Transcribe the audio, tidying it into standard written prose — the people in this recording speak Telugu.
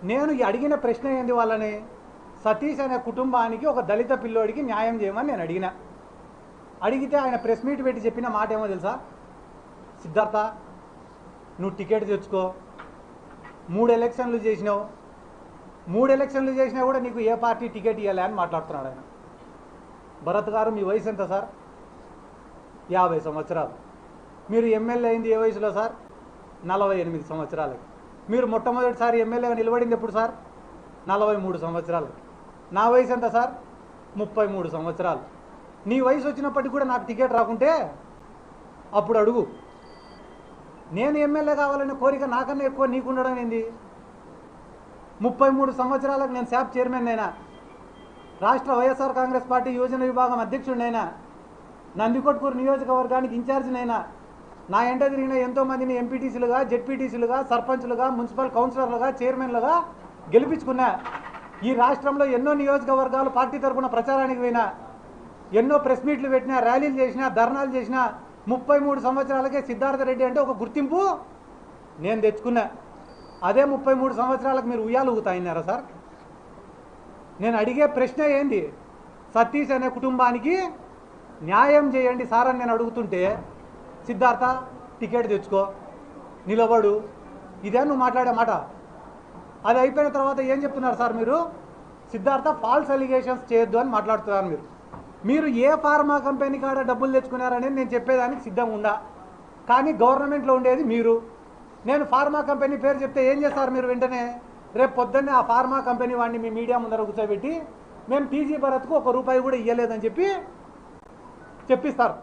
నేను అడిగిన ప్రశ్న ఏంది వాళ్ళని, సతీష్ అనే కుటుంబానికి ఒక దళిత పిల్లోడికి న్యాయం చేయమని నేను అడిగితే ఆయన ప్రెస్ మీట్ పెట్టి చెప్పిన మాట ఏమో తెలుసా, సిద్ధార్థ నువ్వు టికెట్ తెచ్చుకో, 3 ఎలక్షన్లు చేసినావు, 3 ఎలక్షన్లు చేసినా కూడా నీకు ఏ పార్టీ టికెట్ ఇవ్వాలి అని మాట్లాడుతున్నాడు ఆయన. భరత్ గారు మీ వయసు ఎంత సార్? 50 సంవత్సరాలు. మీరు ఎమ్మెల్యే అయింది ఏ వయసులో సార్? 48 సంవత్సరాలకి. మీరు మొట్టమొదటిసారి ఎమ్మెల్యేగా నిలబడింది ఎప్పుడు సార్? 43 సంవత్సరాలకి. నా వయసు ఎంత సార్? 33 సంవత్సరాలు. నీ వయసు వచ్చినప్పటికీ కూడా నాకు టికెట్ రాకుంటే అప్పుడు అడుగు. నేను ఎమ్మెల్యే కావాలనే కోరిక నాకన్నా ఎక్కువ నీకు ఉండడం ఏంది? 33 సంవత్సరాలకు నేను శాప్ చైర్మన్ అయినా, రాష్ట్ర వైఎస్ఆర్ కాంగ్రెస్ పార్టీ యోజన విభాగం అధ్యక్షుడినైనా, నందికొట్కూరు నియోజకవర్గానికి ఇన్ఛార్జినైనా, నా ఎంట తిరిగిన ఎంతోమందిని ఎంపీటీసీలుగా, జెడ్పీటీసీలుగా, సర్పంచ్లుగా, మున్సిపల్ కౌన్సిలర్లుగా, చైర్మన్లుగా గెలిపించుకున్నా. ఈ రాష్ట్రంలో ఎన్నో నియోజకవర్గాలు పార్టీ తరఫున ప్రచారానికి పోయినా, ఎన్నో ప్రెస్ మీట్లు పెట్టినా, ర్యాలీలు చేసినా, ధర్నాలు చేసినా. 33 సంవత్సరాలకే సిద్ధార్థ రెడ్డి అంటే ఒక గుర్తింపు నేను తెచ్చుకున్నా. అదే 33 సంవత్సరాలకు మీరు ఉయ్యాలు ఊగుతాయినారా సార్? నేను అడిగే ప్రశ్న ఏంది, సతీష్ అనే కుటుంబానికి న్యాయం చేయండి సార్ అని నేను అడుగుతుంటే, సిద్ధార్థ టికెట్ తెచ్చుకో, నిలబడు, ఇదే నువ్వు మాట్లాడే మాట. అది అయిపోయిన తర్వాత ఏం చెప్తున్నారు సార్ మీరు? సిద్ధార్థ ఫాల్స్ అలిగేషన్స్ చేయొద్దు అని మాట్లాడుతున్నారు మీరు ఏ ఫార్మా కంపెనీ కాడ డబ్బులు తెచ్చుకున్నారనేది నేను చెప్పేదానికి సిద్ధంగా ఉండా. కానీ గవర్నమెంట్లో ఉండేది మీరు. నేను ఫార్మా కంపెనీ పేరు చెప్తే ఏం చేస్తారు మీరు? వెంటనే రేపు పొద్దున్నే ఆ ఫార్మా కంపెనీ వాడిని మీ మీడియా ముందర కూర్చోబెట్టి మేము టీజీ భరత్కు ₹1 కూడా ఇవ్వలేదని చెప్పిస్తారు.